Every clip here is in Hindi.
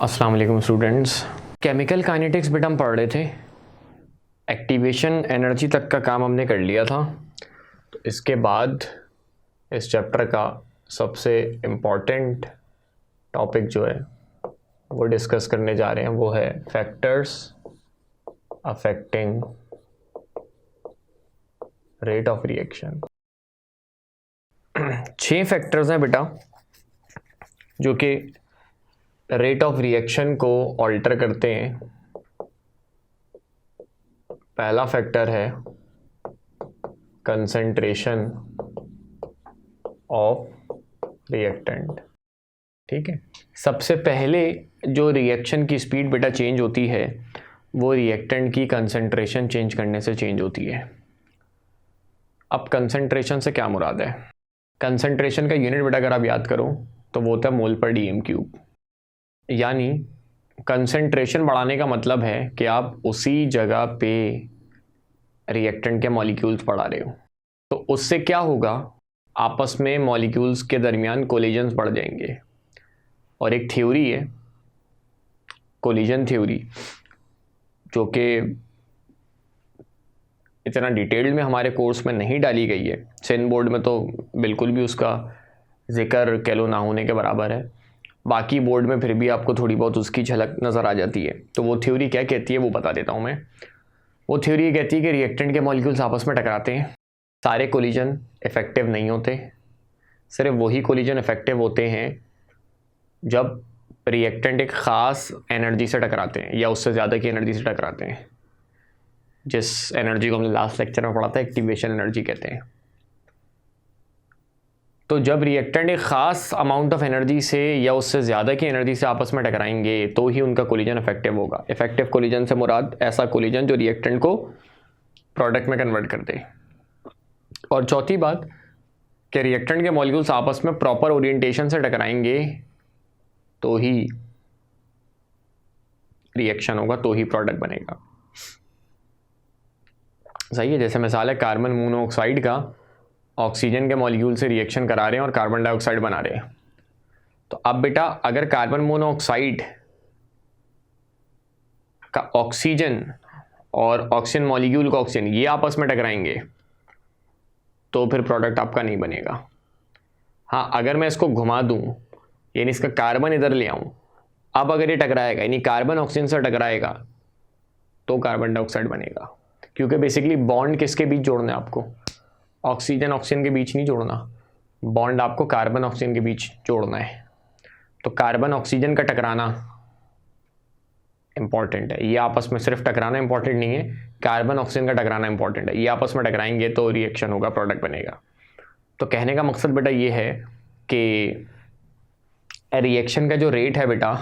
अस्सलाम वालेकुम स्टूडेंट्स। केमिकल काइनेटिक्स बेटा हम पढ़ रहे थे, एक्टिवेशन एनर्जी तक का काम हमने कर लिया था। तो इसके बाद इस चैप्टर का सबसे इम्पॉर्टेंट टॉपिक जो है वो डिस्कस करने जा रहे हैं, वो है factors affecting rate of reaction. 6 factors हैं बेटा जो कि रेट ऑफ रिएक्शन को ऑल्टर करते हैं। पहला फैक्टर है कंसंट्रेशन ऑफ रिएक्टेंट। ठीक है, सबसे पहले जो रिएक्शन की स्पीड बेटा चेंज होती है वो रिएक्टेंट की कंसंट्रेशन चेंज करने से चेंज होती है। अब कंसंट्रेशन से क्या मुराद है? कंसंट्रेशन का यूनिट बेटा अगर आप याद करो तो वो होता है मोल पर डीएम क्यूब। यानी कंसंट्रेशन बढ़ाने का मतलब है कि आप उसी जगह पे रिएक्टेंट के मॉलिक्यूल्स बढ़ा रहे हो। तो उससे क्या होगा, आपस में मॉलिक्यूल्स के दरमियान कोलिजन्स बढ़ जाएंगे। और एक थ्योरी है कोलिजन थ्योरी, जो कि इतना डिटेल्ड में हमारे कोर्स में नहीं डाली गई है। सेन बोर्ड में तो बिल्कुल भी उसका जिक्र कह लो ना होने के बराबर है, बाकी बोर्ड में फिर भी आपको थोड़ी बहुत उसकी झलक नज़र आ जाती है। तो वो थ्योरी क्या कहती है वो बता देता हूँ मैं। वो थ्योरी ये कहती है कि रिएक्टेंट के मॉलिक्यूल्स आपस में टकराते हैं, सारे कोलिजन इफ़ेक्टिव नहीं होते, सिर्फ वही कोलिजन इफ़ेक्टिव होते हैं जब रिएक्टेंट एक ख़ास एनर्जी से टकराते हैं या उससे ज़्यादा की एनर्जी से टकराते हैं, जिस एनर्जी को हमने लास्ट लेक्चर में पढ़ा था एक्टिवेशन एनर्जी कहते हैं। तो जब रिएक्टेंट एक ख़ास अमाउंट ऑफ एनर्जी से या उससे ज़्यादा की एनर्जी से आपस में टकराएंगे तो ही उनका कोलिजन इफेक्टिव होगा। इफेक्टिव कोलिजन से मुराद ऐसा कोलिजन जो रिएक्टेंट को प्रोडक्ट में कन्वर्ट कर दे। और चौथी बात कि रिएक्टेंट के मॉलिक्यूल्स आपस में प्रॉपर ओरिएंटेशन से टकराएंगे तो ही रिएक्शन होगा, तो ही प्रोडक्ट बनेगा। सही है, जैसे मिसाल है कार्बन मोनोऑक्साइड का ऑक्सीजन के मॉलिक्यूल से रिएक्शन करा रहे हैं और कार्बन डाइऑक्साइड बना रहे हैं। तो अब बेटा अगर कार्बन मोनोऑक्साइड का ऑक्सीजन और ऑक्सीजन मॉलिक्यूल का ऑक्सीजन ये आपस में टकराएंगे तो फिर प्रोडक्ट आपका नहीं बनेगा। हाँ, अगर मैं इसको घुमा दूं यानी इसका कार्बन इधर ले आऊं, अब अगर ये टकराएगा यानी कार्बन ऑक्सीजन से टकराएगा तो कार्बन डाइऑक्साइड बनेगा। क्योंकि बेसिकली बॉन्ड किसके बीच जोड़ना है आपको? ऑक्सीजन ऑक्सीजन के बीच नहीं जोड़ना, बॉन्ड आपको कार्बन ऑक्सीजन के बीच जोड़ना है। तो कार्बन ऑक्सीजन का टकराना इंपॉर्टेंट है, ये आपस में सिर्फ टकराना इंपॉर्टेंट नहीं है, कार्बन ऑक्सीजन का टकराना इंपॉर्टेंट है। ये आपस में टकराएंगे तो रिएक्शन होगा, प्रोडक्ट बनेगा। तो कहने का मकसद बेटा ये है कि रिएक्शन का जो रेट है बेटा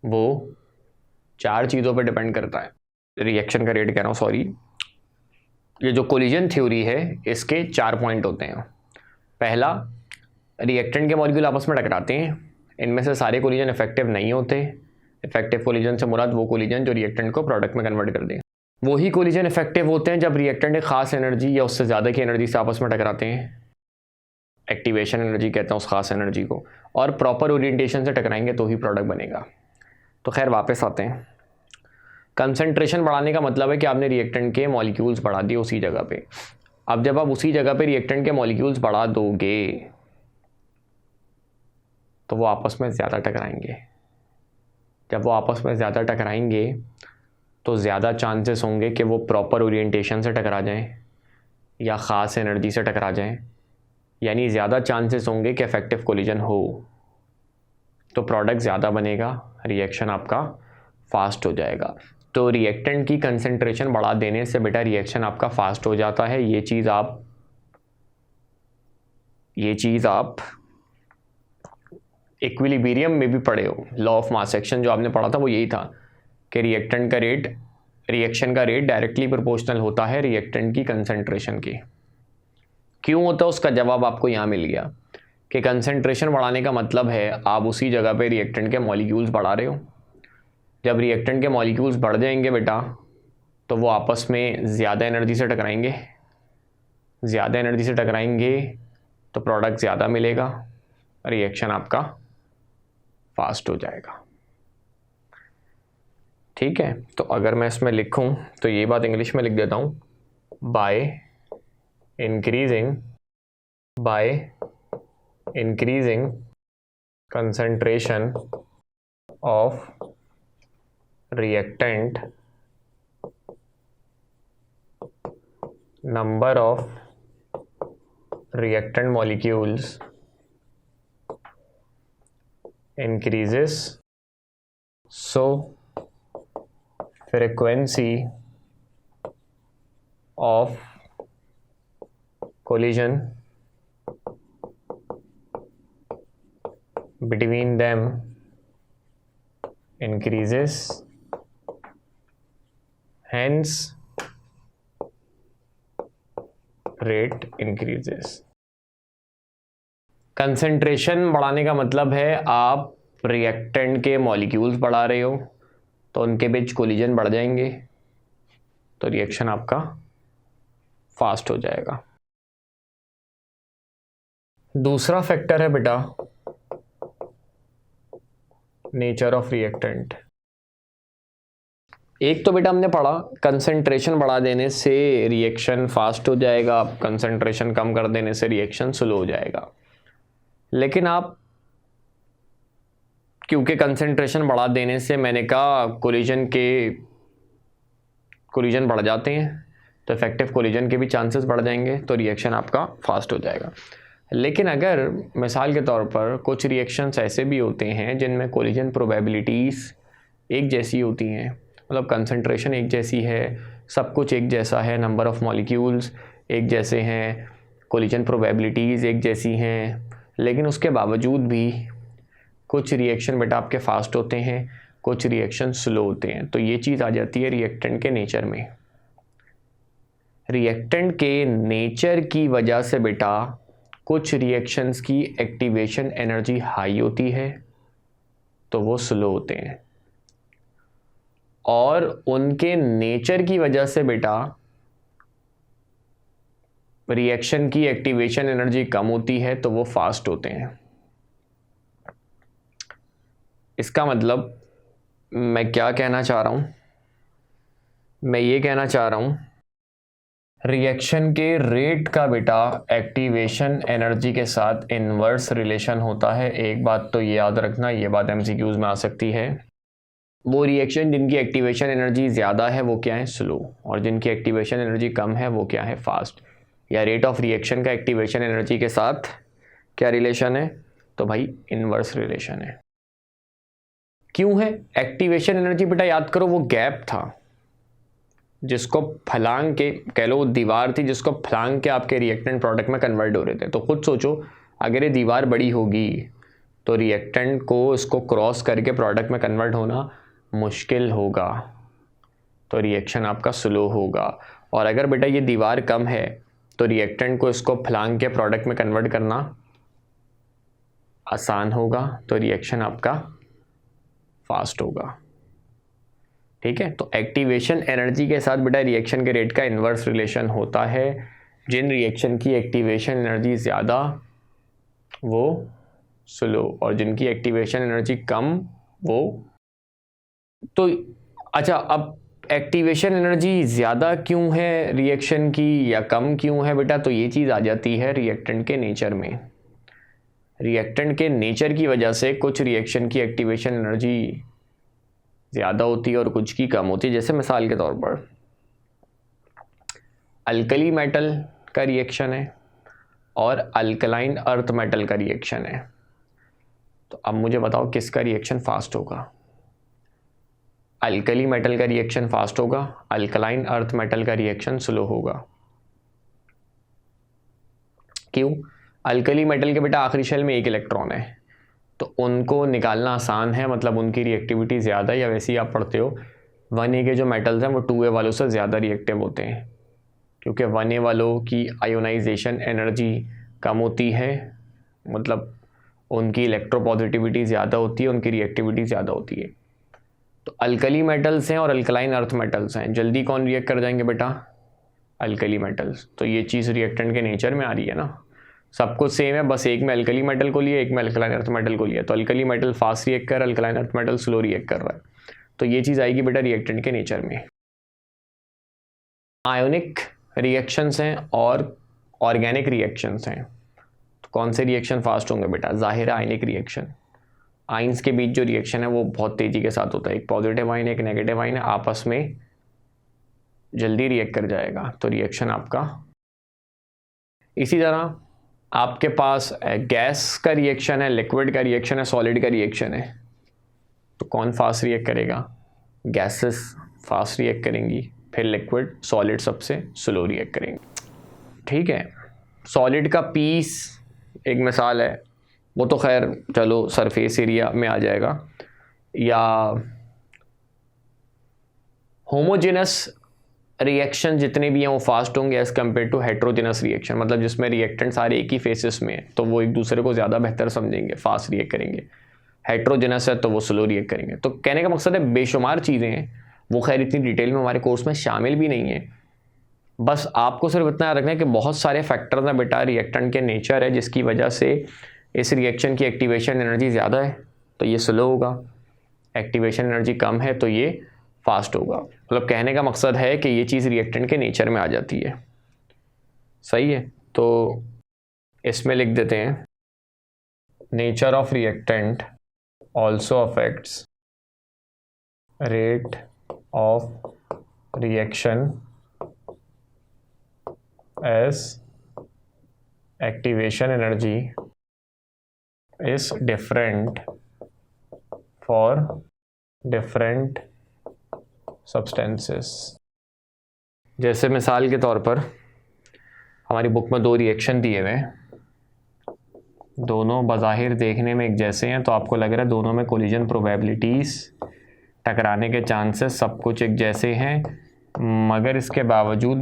वो 4 चीज़ों पर डिपेंड करता है। रिएक्शन का रेट कह रहा हूँ, सॉरी, ये जो कोलिजन थ्योरी है इसके 4 पॉइंट होते हैं। पहला, रिएक्टेंट के मॉलिक्यूल आपस में टकराते हैं, इनमें से सारे कोलिजन इफेक्टिव नहीं होते। इफेक्टिव कोलिजन से मुराद वो कोलिजन जो रिएक्टेंट को प्रोडक्ट में कन्वर्ट कर दें। वही कोलिजन इफेक्टिव होते हैं जब रिएक्टेंट एक खास एनर्जी या उससे ज़्यादा की एनर्जी से आपस में टकराते हैं, एक्टिवेशन एनर्जी कहते हैं उस खास एनर्जी को, और प्रॉपर ओरिएंटेशन से टकराएंगे तो ही प्रोडक्ट बनेगा। तो खैर वापस आते हैं। कंसंट्रेशन बढ़ाने का मतलब है कि आपने रिएक्टेंट के मॉलिक्यूल्स बढ़ा दिए उसी जगह पे। अब जब आप उसी जगह पे रिएक्टेंट के मॉलिक्यूल्स बढ़ा दोगे तो वो आपस में ज़्यादा टकराएंगे। जब वो आपस में ज़्यादा टकराएंगे तो ज़्यादा चांसेस होंगे कि वो प्रॉपर ओरिएंटेशन से टकरा जाएं या ख़ास एनर्जी से टकरा जाएं, यानी ज़्यादा चांसेस होंगे कि इफेक्टिव कोलिजन हो। तो प्रोडक्ट ज़्यादा बनेगा, रिएक्शन आपका फास्ट हो जाएगा। तो रिएक्टेंट की कंसंट्रेशन बढ़ा देने से बेटा रिएक्शन आपका फास्ट हो जाता है। ये चीज़ आप इक्विलिब्रियम में भी पढ़े हो, लॉ ऑफ मास एक्शन जो आपने पढ़ा था वो यही था कि रिएक्शन का रेट डायरेक्टली प्रोपोर्शनल होता है रिएक्टेंट की कंसंट्रेशन के। क्यों होता है उसका जवाब आपको यहाँ मिल गया कि कंसंट्रेशन बढ़ाने का मतलब है आप उसी जगह पे रिएक्टेंट के मॉलिक्यूल्स बढ़ा रहे हो। जब रिएक्टेंट के मॉलिक्यूल्स बढ़ जाएंगे बेटा तो वो आपस में ज़्यादा एनर्जी से टकराएंगे ज़्यादा एनर्जी से टकराएंगे तो प्रोडक्ट ज़्यादा मिलेगा, रिएक्शन आपका फास्ट हो जाएगा। ठीक है, तो अगर मैं इसमें लिखूं तो ये बात इंग्लिश में लिख देता हूं, by increasing concentration of reactant, number of reactant molecules increases, so frequency of collision between them increases, hence rate increases. Concentration बढ़ाने का मतलब है आप रिएक्टेंट के मॉलिक्यूल्स बढ़ा रहे हो तो उनके बीच कोलिजन बढ़ जाएंगे, तो रिएक्शन आपका फास्ट हो जाएगा। दूसरा फैक्टर है बेटा नेचर ऑफ रिएक्टेंट। एक तो बेटा हमने पढ़ा कंसंट्रेशन बढ़ा देने से रिएक्शन फास्ट हो जाएगा, कंसंट्रेशन कम कर देने से रिएक्शन स्लो हो जाएगा। लेकिन आप क्योंकि कंसंट्रेशन बढ़ा देने से मैंने कहा कोलिजन बढ़ जाते हैं, तो इफेक्टिव कोलिजन के भी चांसेस बढ़ जाएंगे, तो रिएक्शन आपका फास्ट हो जाएगा। लेकिन अगर मिसाल के तौर पर कुछ रिएक्शंस ऐसे भी होते हैं जिनमें कोलिजन प्रोबेबिलिटीज़ एक जैसी होती हैं, मतलब कंसंट्रेशन एक जैसी है, सब कुछ एक जैसा है, नंबर ऑफ मॉलिक्यूल्स एक जैसे हैं, कोलिजन प्रोबेबिलिटीज़ एक जैसी हैं, लेकिन उसके बावजूद भी कुछ रिएक्शन बेटा आपके फास्ट होते हैं, कुछ रिएक्शन स्लो होते हैं। तो ये चीज़ आ जाती है रिएक्टेंट के नेचर में। रिएक्टेंट के नेचर की वजह से बेटा कुछ रिएक्शंस की एक्टिवेशन एनर्जी हाई होती है तो वो स्लो होते हैं, और उनके नेचर की वजह से बेटा रिएक्शन की एक्टिवेशन एनर्जी कम होती है तो वो फास्ट होते हैं। इसका मतलब मैं क्या कहना चाह रहा हूं, मैं ये कहना चाह रहा हूं रिएक्शन के रेट का बेटा एक्टिवेशन एनर्जी के साथ इन्वर्स रिलेशन होता है। एक बात तो ये याद रखना, ये बात एमसीक्यूज में आ सकती है, वो रिएक्शन जिनकी एक्टिवेशन एनर्जी ज़्यादा है वो क्या है, स्लो, और जिनकी एक्टिवेशन एनर्जी कम है वो क्या है, फास्ट। या रेट ऑफ रिएक्शन का एक्टिवेशन एनर्जी के साथ क्या रिलेशन है, तो भाई इन्वर्स रिलेशन है। क्यों है? एक्टिवेशन एनर्जी बेटा याद करो वो गैप था जिसको फलांग के, कह लो दीवार थी जिसको फलांग के आपके रिएक्टेंट प्रोडक्ट में कन्वर्ट हो रहे थे। तो खुद सोचो अगर ये दीवार बड़ी होगी तो रिएक्टेंट को इसको क्रॉस करके प्रोडक्ट में कन्वर्ट होना मुश्किल होगा, तो रिएक्शन आपका स्लो होगा। और अगर बेटा ये दीवार कम है तो रिएक्टेंट को इसको फलांग के प्रोडक्ट में कन्वर्ट करना आसान होगा, तो रिएक्शन आपका फास्ट होगा। ठीक है, तो एक्टिवेशन एनर्जी के साथ बेटा रिएक्शन के रेट का इन्वर्स रिलेशन होता है। जिन रिएक्शन की एक्टिवेशन एनर्जी ज़्यादा वो स्लो, और जिनकी एक्टिवेशन एनर्जी कम वो, तो अच्छा अब एक्टिवेशन एनर्जी ज़्यादा क्यों है रिएक्शन की या कम क्यों है बेटा, तो ये चीज़ आ जाती है रिएक्टेंट के नेचर में। रिएक्टेंट के नेचर की वजह से कुछ रिएक्शन की एक्टिवेशन एनर्जी ज़्यादा होती है और कुछ की कम होती है। जैसे मिसाल के तौर पर अल्कली मेटल का रिएक्शन है और अल्कलाइन अर्थ मेटल का रिएक्शन है, तो अब मुझे बताओ किसका रिएक्शन फास्ट होगा। अल्कली मेटल का रिएक्शन फास्ट होगा, अल्कलाइन अर्थ मेटल का रिएक्शन स्लो होगा। क्यों? अल्कली मेटल के बेटा आखिरी शेल में एक इलेक्ट्रॉन है तो उनको निकालना आसान है, मतलब उनकी रिएक्टिविटी ज़्यादा है। या वैसे ही आप पढ़ते हो 1A के जो मेटल्स हैं वो 2A वालों से ज़्यादा रिएक्टिव होते हैं, क्योंकि 1A वालों की आयोनाइजेशन एनर्जी कम होती है, मतलब उनकी इलेक्ट्रोपॉजिटिविटी ज़्यादा होती है, उनकी रिएक्टिविटी ज़्यादा होती है। तो अल्कली मेटल्स हैं और अल्कलाइन अर्थ मेटल्स हैं, जल्दी कौन रिएक्ट कर जाएंगे बेटा, अल्कली मेटल्स। तो ये चीज़ रिएक्टेंट के नेचर में आ रही है ना, सब कुछ सेम है, बस एक में अल्कली मेटल को लिया, एक में अल्कलाइन अर्थ मेटल को लिया। तो अल्कली मेटल फास्ट रिएक्ट कर रहा है, alkaline earth metal slow react कर रहा है। तो ये चीज़ आएगी बेटा रिएक्टेंट के नेचर में। आयोनिक रिएक्शंस हैं और ऑर्गेनिक रिएक्शंस हैं। तो कौन से रिएक्शन फास्ट होंगे बेटा? जाहिर है आयनिक रिएक्शन। आइंस के बीच जो रिएक्शन है वो बहुत तेज़ी के साथ होता है। एक पॉजिटिव आइन एक नेगेटिव आइन है, आपस में जल्दी रिएक्ट कर जाएगा, तो रिएक्शन आपका। इसी तरह आपके पास गैस का रिएक्शन है, लिक्विड का रिएक्शन है, सॉलिड का रिएक्शन है। तो कौन फास्ट रिएक्ट करेगा? गैसेस फास्ट रिएक्ट करेंगी, फिर लिक्विड, सॉलिड सबसे स्लो रिएक्ट करेंगे। ठीक है, सॉलिड का पीस एक मिसाल है, वो तो खैर चलो सरफेस एरिया में आ जाएगा। या होमोजेनस रिएक्शन जितने भी हैं वो फास्ट होंगे as compared to heterogeneous reaction, मतलब जिसमें रिएक्टेंट सारे एक ही फेसेस में है, तो वो एक दूसरे को ज़्यादा बेहतर समझेंगे, फास्ट रिएक्ट करेंगे। हेट्रोजेनस है तो वो स्लो रिएक्ट करेंगे। तो कहने का मकसद है बेशुमार चीज़ें हैं, वो खैर इतनी डिटेल में हमारे कोर्स में शामिल भी नहीं है। बस आपको सिर्फ इतना रखना है कि बहुत सारे फैक्टर्स हैं बेटा, रिएक्टेंट के नेचर है जिसकी वजह से इस रिएक्शन की एक्टिवेशन एनर्जी ज़्यादा है तो ये स्लो होगा, एक्टिवेशन एनर्जी कम है तो ये फास्ट होगा। मतलब कहने का मकसद है कि ये चीज़ रिएक्टेंट के नेचर में आ जाती है। सही है, तो इसमें लिख देते हैं nature of reactant also affects rate of reaction as activation energy is different for different substances। जैसे मिसाल के तौर पर हमारी बुक में दो रिएक्शन दिए हुए हैं, दोनों बज़ाहिर देखने में एक जैसे हैं, तो आपको लग रहा है दोनों में कोलिजन प्रोबेबिलिटीज़, टकराने के चांसेस सब कुछ एक जैसे हैं, मगर इसके बावजूद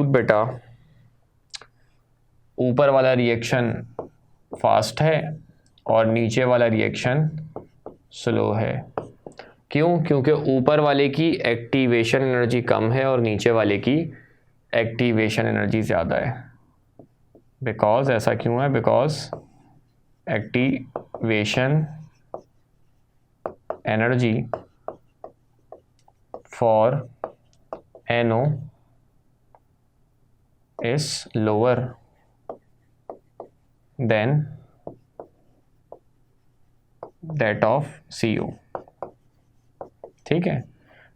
बेटा ऊपर वाला रिएक्शन फास्ट है और नीचे वाला रिएक्शन स्लो है। क्यों? क्योंकि ऊपर वाले की एक्टिवेशन एनर्जी कम है और नीचे वाले की एक्टिवेशन एनर्जी ज़्यादा है। बिकॉज ऐसा क्यों है? Because activation energy for NO is lower than that of CO। ठीक है,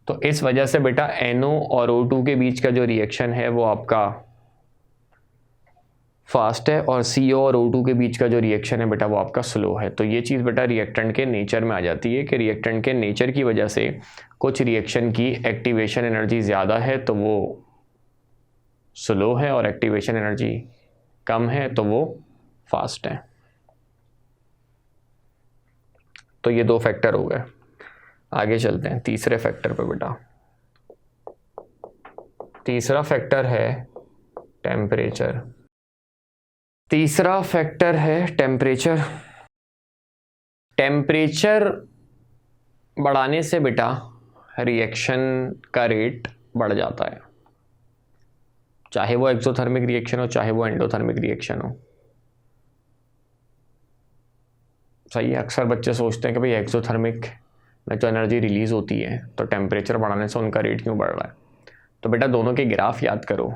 तो इस वजह से बेटा NO और O2 के बीच का जो रिएक्शन है वो आपका फास्ट है और CO और O2 के बीच का जो रिएक्शन है बेटा वो आपका स्लो है। तो ये चीज़ बेटा रिएक्टेंट के नेचर में आ जाती है कि रिएक्टेंट के नेचर की वजह से कुछ रिएक्शन की एक्टिवेशन एनर्जी ज़्यादा है तो वो स्लो है और एक्टिवेशन एनर्जी कम है तो वो फास्ट है। तो ये दो फैक्टर हो गए। आगे चलते हैं तीसरे फैक्टर पे बेटा। तीसरा फैक्टर है टेम्परेचर। तीसरा फैक्टर है टेम्परेचर। टेम्परेचर बढ़ाने से बेटा रिएक्शन का रेट बढ़ जाता है, चाहे वो एक्सोथर्मिक रिएक्शन हो चाहे वो एंडोथर्मिक रिएक्शन हो। सही है, अक्सर बच्चे सोचते हैं कि भाई एक्सोथर्मिक में तो एनर्जी रिलीज होती है तो टेम्परेचर बढ़ाने से उनका रेट क्यों बढ़ रहा है। तो बेटा दोनों के ग्राफ याद करो।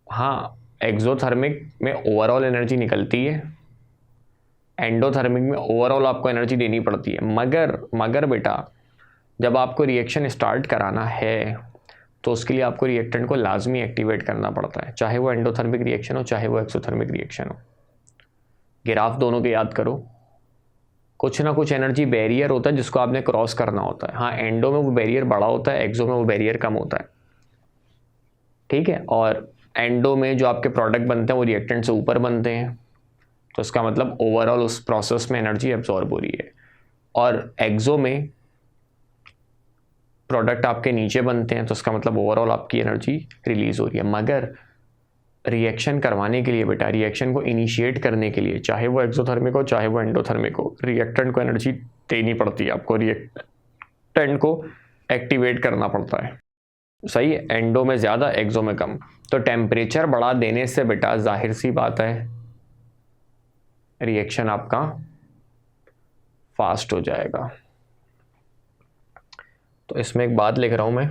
हाँ, एक्सोथर्मिक में ओवरऑल एनर्जी निकलती है, एंडोथर्मिक में ओवरऑल आपको एनर्जी देनी पड़ती है। मगर बेटा जब आपको रिएक्शन स्टार्ट कराना है तो उसके लिए आपको रिएक्टेंट को लाजमी एक्टिवेट करना पड़ता है, चाहे वो एंडोथर्मिक रिएक्शन हो चाहे वो एक्सोथर्मिक रिएक्शन हो। ग्राफ दोनों के याद करो। कुछ ना कुछ एनर्जी बैरियर होता है जिसको आपने क्रॉस करना होता है। हाँ, एंडो में वो बैरियर बड़ा होता है, एक्सो में वो बैरियर कम होता है। ठीक है, और एंडो में जो आपके प्रोडक्ट बनते हैं वो रिएक्टेंट से ऊपर बनते हैं, तो इसका मतलब ओवरऑल उस प्रोसेस में एनर्जी एब्जॉर्ब हो रही है। और एक्सो में प्रोडक्ट आपके नीचे बनते हैं तो इसका मतलब ओवरऑल आपकी एनर्जी रिलीज हो रही है। मगर रिएक्शन करवाने के लिए बेटा, रिएक्शन को इनिशिएट करने के लिए, चाहे वो एक्सोथर्मिक हो चाहे वो एंडोथर्मिक हो, रिएक्टेंट को एनर्जी देनी पड़ती है। आपको रिएक्टेंट को एक्टिवेट करना पड़ता है, सही है, एंडो में ज़्यादा एक्सो में कम। तो टेम्परेचर बढ़ा देने से बेटा जाहिर सी बात है रिएक्शन आपका फास्ट हो जाएगा। तो इसमें एक बात लिख रहा हूं मैं,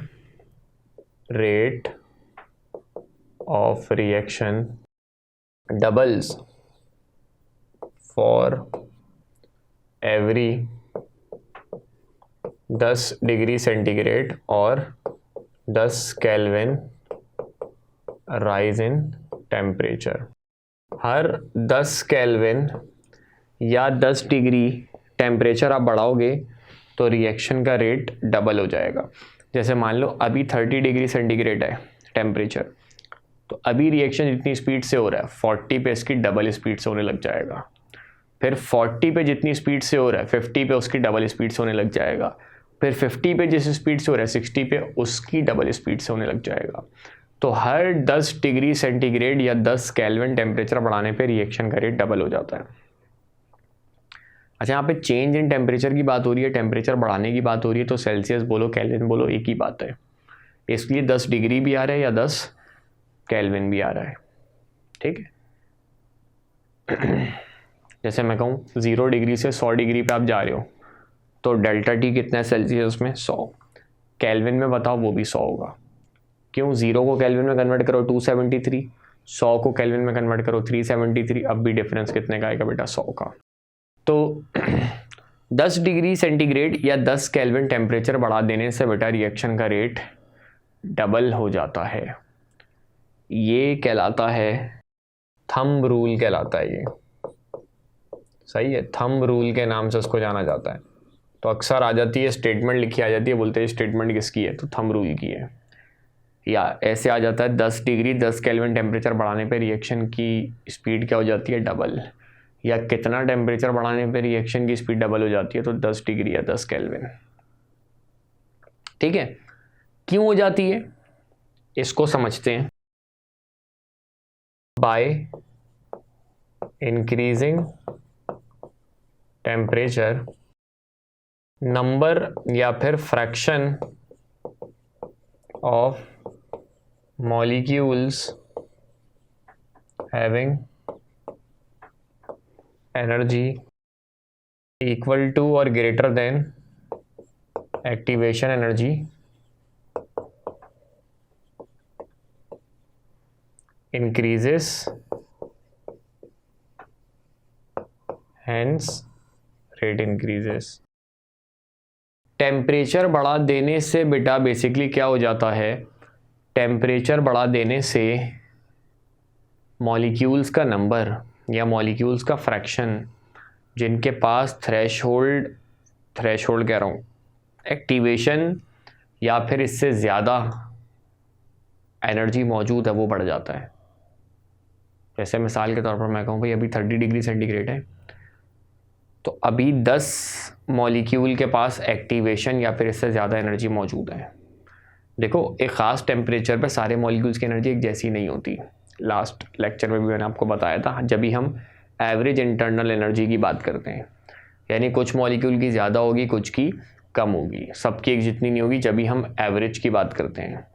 rate of reaction doubles for every 10 degree centigrade और 10 kelvin rise in temperature. Her 10 kelvin या 10 डिग्री टेम्परेचर आप बढ़ाओगे तो रिएक्शन का रेट डबल हो जाएगा। जैसे मान लो अभी 30 डिग्री सेंटीग्रेड है टेम्परेचर, तो अभी रिएक्शन जितनी स्पीड से हो रहा है 40 पे इसकी डबल स्पीड से होने लग जाएगा। फिर 40 पे जितनी स्पीड से हो रहा है 50 पे उसकी डबल स्पीड से होने लग जाएगा। फिर 50 पे जिस स्पीड से हो रहा है 60 पे उसकी डबल स्पीड से होने लग जाएगा। तो हर 10 डिग्री सेंटीग्रेड या 10 केल्विन टेम्परेचर बढ़ाने पे रिएक्शन का रेट डबल हो जाता है। अच्छा, यहाँ पे चेंज इन टेम्परेचर की बात हो रही है, टेम्परेचर बढ़ाने की बात हो रही है, तो सेल्सियस बोलो केल्विन बोलो एक ही बात है। इसलिए 10 डिग्री भी आ रहा है या 10 केल्विन भी आ रहा है, ठीक है। जैसे मैं कहूँ 0 डिग्री से 100 डिग्री पे आप जा रहे हो तो डेल्टा टी कितना है सेल्सियस में 100, केल्विन में बताओ वो भी 100 होगा। क्यों? 0 को केल्विन में कन्वर्ट करो 273, 100 को केल्विन में कन्वर्ट करो 373। अब भी डिफरेंस कितने का आएगा बेटा? 100 का। तो 10 डिग्री सेंटीग्रेड या 10 केल्विन टेम्परेचर बढ़ा देने से बेटा रिएक्शन का रेट डबल हो जाता है। ये कहलाता है थंब रूल कहलाता है, ये सही है, थंब रूल के नाम से उसको जाना जाता है। तो अक्सर आ जाती है स्टेटमेंट लिखी आ जाती है, बोलते हैं स्टेटमेंट किसकी है, तो थंब रूल की है। या ऐसे आ जाता है 10 डिग्री 10 केल्विन टेम्परेचर बढ़ाने पे रिएक्शन की स्पीड क्या हो जाती है? डबल। या कितना टेम्परेचर बढ़ाने पे रिएक्शन की स्पीड डबल हो जाती है? तो 10 डिग्री या 10 केल्विन। ठीक है, क्यों हो जाती है इसको समझते हैं। बाय इंक्रीजिंग टेम्परेचर नंबर या फिर fraction of molecules having energy equal to और greater than activation energy increases, hence rate increases। Temperature बढ़ा देने से बेटा बेसिकली क्या हो जाता है, टेम्परेचर बढ़ा देने से मॉलिक्यूल्स का नंबर या मॉलिक्यूल्स का फ्रैक्शन जिनके पास थ्रेशोल्ड कह रहा हूँ एक्टिवेशन या फिर इससे ज़्यादा एनर्जी मौजूद है वो बढ़ जाता है। जैसे मिसाल के तौर पर मैं कहूँ भाई अभी 30 डिग्री सेंटीग्रेड है, तो अभी 10 मॉलिक्यूल के पास एक्टिवेशन या फिर इससे ज़्यादा एनर्जी मौजूद है। देखो एक ख़ास टेम्परेचर पर सारे मॉलिक्यूल्स की एनर्जी एक जैसी नहीं होती। लास्ट लेक्चर में भी मैंने आपको बताया था, जब भी हम एवरेज इंटरनल एनर्जी की बात करते हैं, यानी कुछ मॉलिक्यूल की ज़्यादा होगी कुछ की कम होगी, सबकी एक जितनी नहीं होगी, जब भी हम एवरेज की बात करते हैं।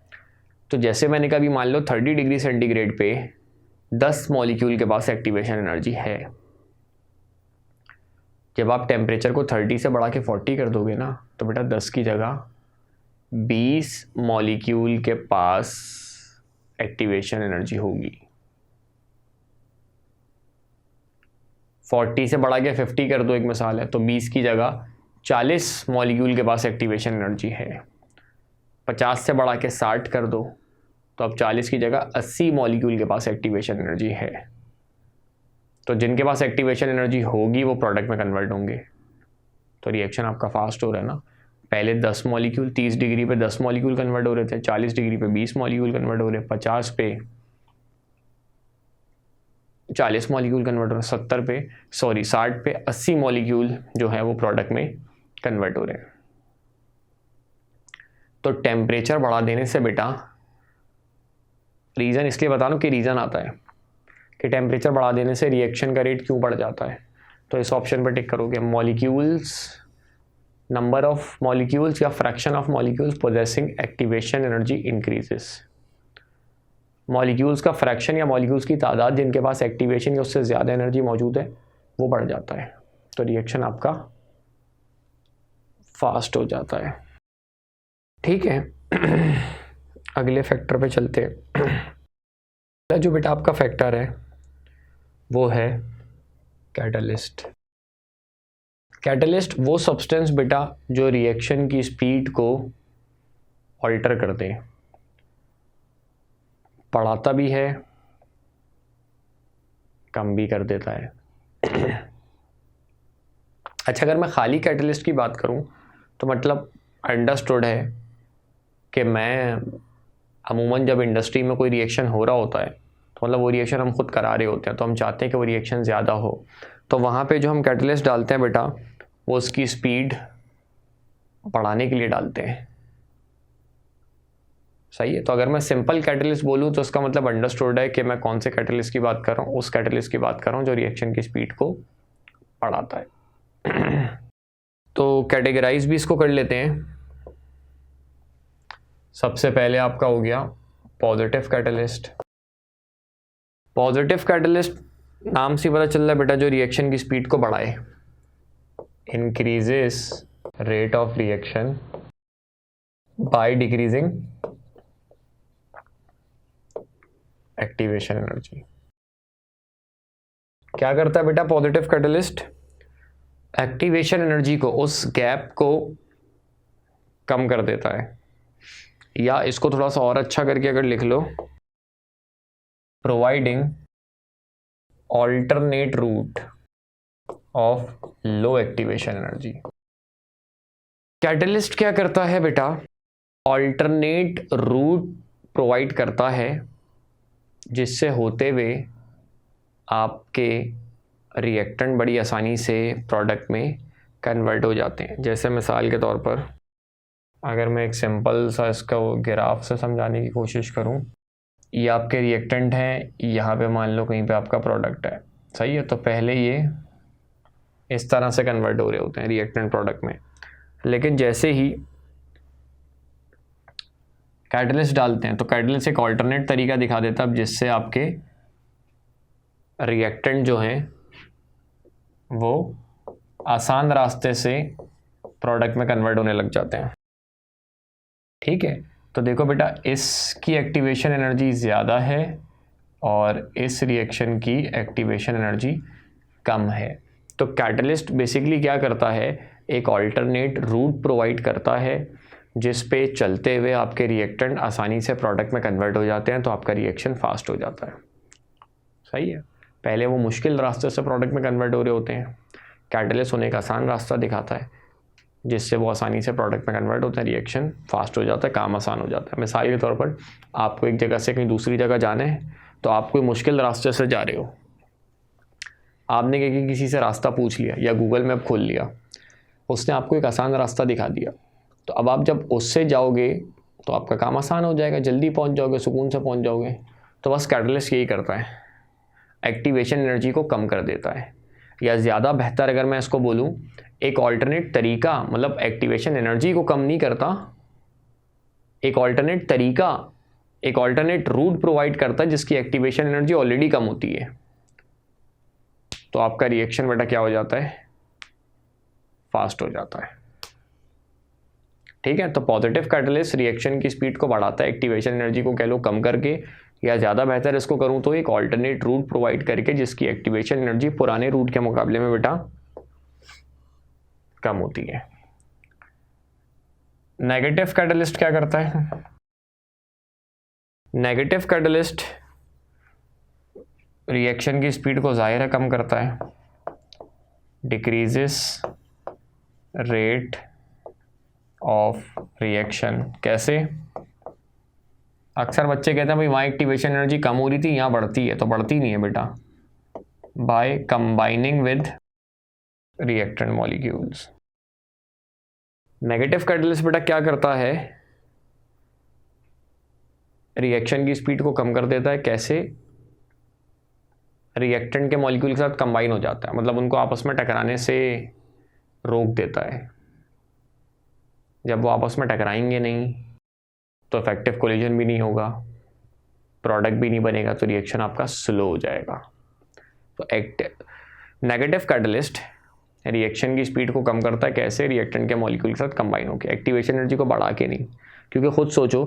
तो जैसे मैंने कहा, मान लो 30 डिग्री सेंटीग्रेड पे 10 मॉलिक्यूल के पास एक्टिवेशन एनर्जी है। जब आप टेम्परेचर को 30 से बढ़ा के 40 कर दोगे ना, तो बेटा 10 की जगह 20 मॉलिक्यूल के पास एक्टिवेशन एनर्जी होगी। 40 से बढ़ा के 50 कर दो, एक मिसाल है, तो 20 की जगह 40 मॉलिक्यूल के पास एक्टिवेशन एनर्जी है। 50 से बढ़ा के 60 कर दो, तो अब 40 की जगह 80 मॉलिक्यूल के पास एक्टिवेशन एनर्जी है। तो जिनके पास एक्टिवेशन एनर्जी होगी वो प्रोडक्ट में कन्वर्ट होंगे। तो रिएक्शन आपका फास्ट हो रहा है ना। पहले 10 मॉलिक्यूल 30 डिग्री पे 10 मॉलिक्यूल कन्वर्ट हो रहे थे, 40 डिग्री पे 20 मॉलिक्यूल कन्वर्ट हो रहे, 50 पे 40 मॉलिक्यूल कन्वर्ट हो रहे, 60 पे 80 मॉलिक्यूल जो है वो प्रोडक्ट में कन्वर्ट हो रहे हैं। तो टेम्परेचर बढ़ा देने से बेटा, रीज़न इसलिए बता दूं कि रीज़न आता है कि टेम्परेचर बढ़ा देने से रिएक्शन का रेट क्यों बढ़ जाता है। तो इस ऑप्शन पर टिक करोगे, मॉलिक्यूल्स नंबर ऑफ मॉलिक्यूल्स या fraction of molecules possessing activation energy increases. Molecules का फ्रैक्शन या मॉलिक्यूल्स की तादाद जिनके पास एक्टिवेशन या उससे ज़्यादा एनर्जी मौजूद है वो बढ़ जाता है, तो रिएक्शन आपका फास्ट हो जाता है। ठीक है, अगले फैक्टर पे चलते हैं। जो बेटा आपका फैक्टर है वो है कैटलिस्ट। कैटलिस्ट वो सब्सटेंस बेटा जो रिएक्शन की स्पीड को ऑल्टर कर दे, बढ़ाता भी है कम भी कर देता है। अच्छा, अगर मैं खाली कैटलिस्ट की बात करूं तो मतलब अंडरस्टूड है कि मैं अमूमन जब इंडस्ट्री में कोई रिएक्शन हो रहा होता है तो मतलब वो रिएक्शन हम खुद करा रहे होते हैं, तो हम चाहते हैं कि वो रिएक्शन ज़्यादा हो, तो वहाँ पे जो हम कैटलिस्ट डालते हैं बेटा वो उसकी स्पीड बढ़ाने के लिए डालते हैं। सही है, तो अगर मैं सिंपल कैटलिस्ट बोलूँ तो उसका मतलब अंडरस्टूड है कि मैं कौन से कैटलिस्ट की बात कर रहा हूँ, उस कैटलिस्ट की बात कर रहा हूँ जो रिएक्शन की स्पीड को बढ़ाता है। तो कैटेगराइज भी इसको कर लेते हैं। सबसे पहले आपका हो गया पॉजिटिव कैटलिस्ट। पॉजिटिव कैटलिस्ट नाम से पता चल रहा है बेटा जो रिएक्शन की स्पीड को बढ़ाए, increases rate of reaction by decreasing activation energy. क्या करता है बेटा पॉजिटिव कैटलिस्ट? एक्टिवेशन एनर्जी को, उस गैप को कम कर देता है, या इसको थोड़ा सा और अच्छा करके अगर लिख लो, providing alternate route of low activation energy. Catalyst क्या करता है बेटा? ऑल्टरनेट रूट प्रोवाइड करता है जिससे होते हुए आपके रिएक्टेंट बड़ी आसानी से प्रोडक्ट में कन्वर्ट हो जाते हैं। जैसे मिसाल के तौर पर अगर मैं एक सिंपल सा इसका ग्राफ से समझाने की कोशिश करूं, ये आपके रिएक्टेंट हैं, यहाँ पे मान लो कहीं पे आपका प्रोडक्ट है, सही है, तो पहले ये इस तरह से कन्वर्ट हो रहे होते हैं रिएक्टेंट प्रोडक्ट में, लेकिन जैसे ही कैटलिस्ट डालते हैं तो कैटलिस्ट एक ऑल्टरनेट तरीका दिखा देता है जिससे आपके रिएक्टेंट जो हैं वो आसान रास्ते से प्रोडक्ट में कन्वर्ट होने लग जाते हैं। ठीक है, तो देखो बेटा इसकी एक्टिवेशन एनर्जी ज़्यादा है और इस रिएक्शन की एक्टिवेशन एनर्जी कम है। तो कैटलिस्ट बेसिकली क्या करता है, एक ऑल्टरनेट रूट प्रोवाइड करता है जिस पे चलते हुए आपके रिएक्टेंट आसानी से प्रोडक्ट में कन्वर्ट हो जाते हैं, तो आपका रिएक्शन फास्ट हो जाता है। सही है, पहले वो मुश्किल रास्ते से प्रोडक्ट में कन्वर्ट हो रहे होते हैं, कैटलिस्ट उन्हें एक आसान रास्ता दिखाता है जिससे वो आसानी से प्रोडक्ट में कन्वर्ट होता है, रिएक्शन फास्ट हो जाता है, काम आसान हो जाता है। मिसाल के तौर पर आपको एक जगह से कहीं दूसरी जगह जाना है, तो आप कोई मुश्किल रास्ते से जा रहे हो, आपने क्या किसी से रास्ता पूछ लिया या गूगल मैप खोल लिया, उसने आपको एक आसान रास्ता दिखा दिया, तो अब आप जब उससे जाओगे तो आपका काम आसान हो जाएगा, जल्दी पहुंच जाओगे, सुकून से पहुंच जाओगे। तो बस कैटलिस्ट यही करता है, एक्टिवेशन एनर्जी को कम कर देता है, या ज़्यादा बेहतर अगर मैं इसको बोलूँ, एक ऑल्टरनेट तरीका, मतलब एक्टिवेशन एनर्जी को कम नहीं करता, एक ऑल्टरनेट तरीका, एक ऑल्टरनेट रूट प्रोवाइड करता है जिसकी एक्टिवेशन एनर्जी ऑलरेडी कम होती है। तो आपका रिएक्शन बेटा क्या हो जाता है, फास्ट हो जाता है। ठीक है, तो पॉजिटिव कैटलिस्ट रिएक्शन की स्पीड को बढ़ाता है, एक्टिवेशन एनर्जी को कह लो कम करके, या ज़्यादा बेहतर इसको करूँ तो एक ऑल्टरनेट रूट प्रोवाइड करके जिसकी एक्टिवेशन एनर्जी पुराने रूट के मुकाबले में बेटा कम होती है। नेगेटिव कैटलिस्ट क्या करता है? नेगेटिव कैटलिस्ट रिएक्शन की स्पीड को ज़ाहिर है कम करता है, डिक्रीजेस रेट ऑफ रिएक्शन। कैसे? अक्सर बच्चे कहते हैं भाई वहाँ एक्टिवेशन एनर्जी कम हो रही थी, यहाँ बढ़ती है, तो बढ़ती नहीं है बेटा, by combining with reactant molecules. Negative catalyst बेटा क्या करता है, रिएक्शन की स्पीड को कम कर देता है। कैसे? रिएक्टेंट के मॉलिक्यूल के साथ कंबाइन हो जाता है, मतलब उनको आपस में टकराने से रोक देता है। जब वो आपस में टकराएंगे नहीं तो इफेक्टिव कोलिजन भी नहीं होगा, प्रोडक्ट भी नहीं बनेगा, तो रिएक्शन आपका स्लो हो जाएगा। तो नेगेटिव कैटलिस्ट रिएक्शन की स्पीड को कम करता है। कैसे? रिएक्टेंट के मॉलिक्यूल के साथ कंबाइन होकर, एक्टिवेशन एनर्जी को बढ़ा के नहीं। क्योंकि खुद सोचो,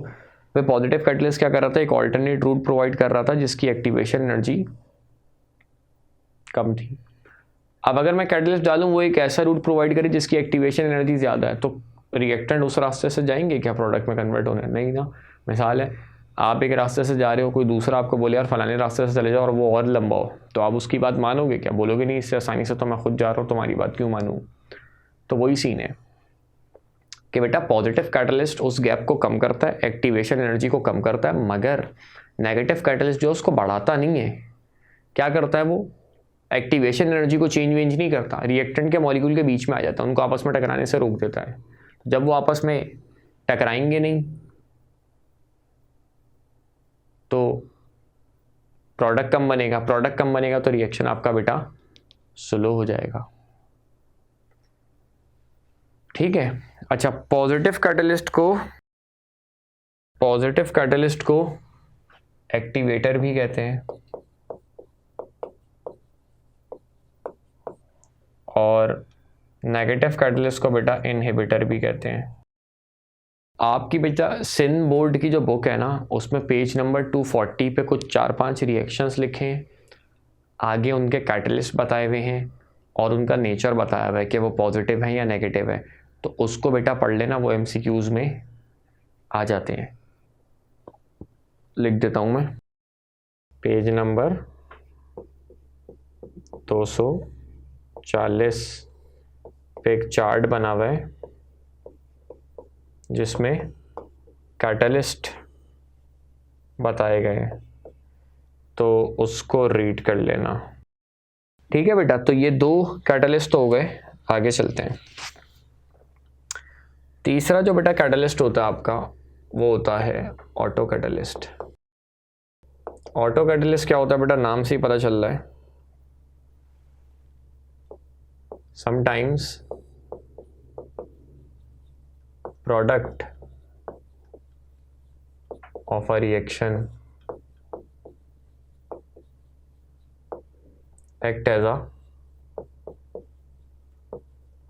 वे पॉजिटिव कैटलिस्ट क्या कर रहा था, एक ऑल्टरनेट रूट प्रोवाइड कर रहा था जिसकी एक्टिवेशन एनर्जी कम थी। अब अगर मैं कैटलिस्ट डालूं वो एक ऐसा रूट प्रोवाइड करे जिसकी एक्टिवेशन एनर्जी ज़्यादा है, तो रिएक्टेंट उस रास्ते से जाएंगे क्या प्रोडक्ट में कन्वर्ट होने? नहीं ना। मिसाल है, आप एक रास्ते से जा रहे हो, कोई दूसरा आपको बोले यार फलाने रास्ते से चले जाओ और वो और लंबा हो, तो आप उसकी बात मानोगे क्या? बोलोगे नहीं, इससे आसानी से तो मैं खुद जा रहा हूँ, तुम्हारी बात क्यों मानूँ? तो वही सीन है कि बेटा पॉजिटिव कैटलिस्ट उस गैप को कम करता है, एक्टिवेशन एनर्जी को कम करता है, मगर नेगेटिव कैटलिस्ट जो उसको बढ़ाता नहीं है। क्या करता है वो? एक्टिवेशन एनर्जी को चेंज नहीं करता, रिएक्टेंट के मॉलिक्यूल के बीच में आ जाता है, उनको आपस में टकराने से रोक देता है। जब वो आपस में टकराएंगे नहीं तो प्रोडक्ट कम बनेगा, प्रोडक्ट कम बनेगा तो रिएक्शन आपका बेटा स्लो हो जाएगा। ठीक है। अच्छा, पॉजिटिव कैटलिस्ट को एक्टिवेटर भी कहते हैं और नेगेटिव कैटलिस्ट को बेटा इनहिबिटर भी कहते हैं। आपकी बेटा सिन बोर्ड की जो बुक है ना, उसमें पेज नंबर 240 पे कुछ 4-5 रिएक्शंस लिखे हैं, आगे उनके कैटलिस्ट बताए हुए हैं और उनका नेचर बताया हुआ है कि वो पॉजिटिव है या नेगेटिव है। तो उसको बेटा पढ़ लेना, वो MCQs में आ जाते हैं। लिख देता हूँ मैं, पेज नंबर 240 पे एक चार्ट बना हुआ है जिसमें कैटलिस्ट बताए गए हैं, तो उसको रीड कर लेना। ठीक है बेटा, तो ये 2 कैटलिस्ट हो गए, आगे चलते हैं। तीसरा जो बेटा कैटलिस्ट होता है आपका, वो होता है ऑटो कैटलिस्ट। ऑटो कैटलिस्ट क्या होता है बेटा? नाम से ही पता चल रहा है, sometimes product of a reaction act as a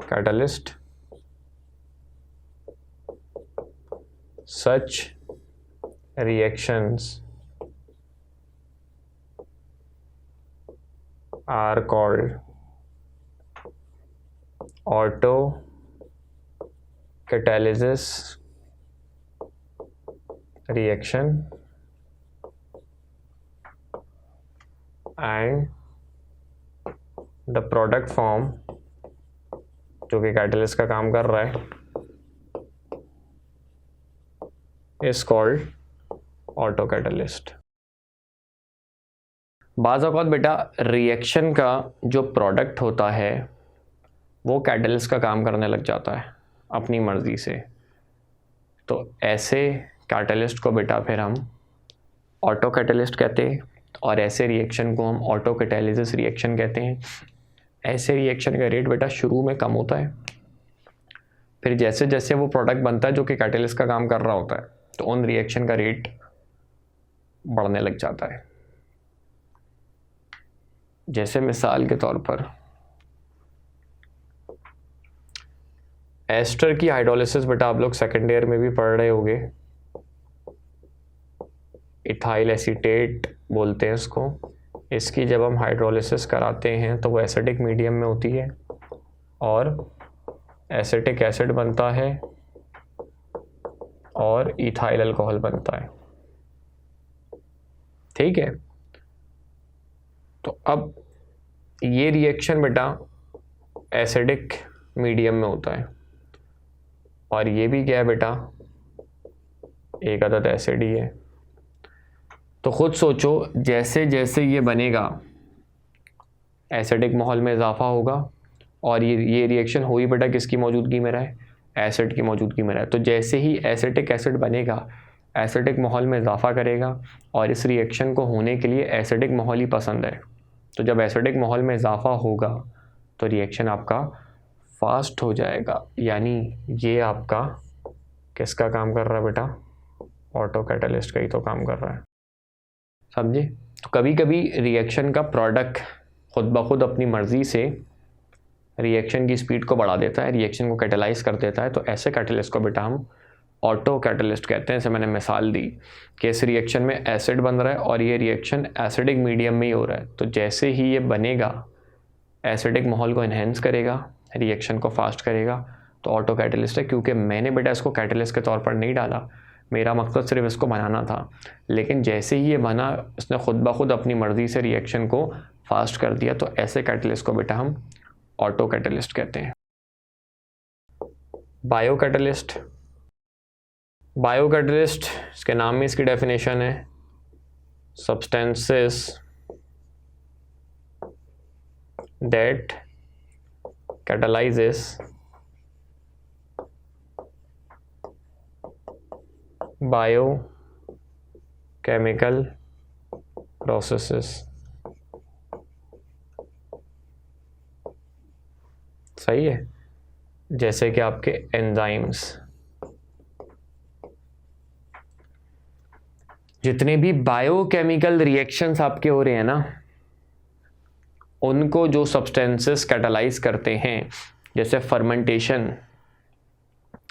catalyst. Such reactions are called autocatalysis reaction and the product form जो कि कैटलिस्ट का काम कर रहा है is called autocatalyst. बाज़ औक़ात बेटा रिएक्शन का जो प्रोडक्ट होता है वो कैटलिस्ट का काम करने लग जाता है अपनी मर्ज़ी से, तो ऐसे कैटलिस्ट को बेटा फिर हम ऑटो कैटलिस्ट कहते हैं और ऐसे रिएक्शन को हम ऑटो कैटालिसिस रिएक्शन कहते हैं। ऐसे रिएक्शन का रेट बेटा शुरू में कम होता है, फिर जैसे जैसे वो प्रोडक्ट बनता है जो कि कैटलिस्ट का काम कर रहा होता है तो उन रिएक्शन का रेट बढ़ने लग जाता है। जैसे मिसाल के तौर पर एस्टर की हाइड्रोलिसिस बेटा आप लोग सेकेंड ईयर में भी पढ़ रहे होंगे, इथाइल एसीटेट बोलते हैं इसको। इसकी जब हम हाइड्रोलिसिस कराते हैं तो वो एसिडिक मीडियम में होती है और एसिटिक एसिड बनता है और इथाइल अल्कोहल बनता है। ठीक है, तो अब ये रिएक्शन बेटा एसिडिक मीडियम में होता है और ये भी क्या है बेटा, एक अदद एसिड ही है। तो खुद सोचो, जैसे जैसे ये बनेगा एसिडिक माहौल में इजाफा होगा और ये रिएक्शन हो ही बेटा किसकी मौजूदगी में रहे, एसिड की मौजूदगी में रहे। तो जैसे ही एसिटिक एसिड बनेगा एसिडिक माहौल में इजाफा करेगा और इस रिएक्शन को होने के लिए एसिडिक माहौल ही पसंद है। तो जब एसिडिक माहौल में इजाफा होगा तो रिएक्शन आपका फास्ट हो जाएगा, यानी ये आपका किसका काम कर रहा है बेटा? ऑटो कैटलिस्ट का ही तो काम कर रहा है, समझे? तो कभी कभी रिएक्शन का प्रोडक्ट खुद ब खुद अपनी मर्ज़ी से रिएक्शन की स्पीड को बढ़ा देता है, रिएक्शन को कैटलाइज कर देता है, तो ऐसे कैटलिस्ट को बेटा हम ऑटो कैटलिस्ट कहते हैं। जैसे मैंने मिसाल दी कि इस रिएक्शन में एसिड बन रहा है और ये रिएक्शन एसिडिक मीडियम में ही हो रहा है, तो जैसे ही ये बनेगा एसिडिक माहौल को इन्हेंस करेगा, रिएक्शन को फास्ट करेगा, तो ऑटो कैटलिस्ट है। क्योंकि मैंने बेटा इसको कैटलिस्ट के तौर पर नहीं डाला, मेरा मकसद सिर्फ इसको बनाना था, लेकिन जैसे ही ये बना इसने खुद ब खुद अपनी मर्ज़ी से रिएक्शन को फास्ट कर दिया, तो ऐसे कैटलिस्ट को बेटा हम ऑटो कैटलिस्ट कहते हैं। बायो कैटलिस्ट, बायो कैटलिस्ट इसके नाम में इसकी डेफिनेशन है substances that catalyzes biochemical processes। सही है, जैसे कि आपके एंजाइम्स, जितने भी बायोकेमिकल रिएक्शंस आपके हो रहे हैं ना, उनको जो सब्सटेंसेस कैटलाइज करते हैं, जैसे फर्मेंटेशन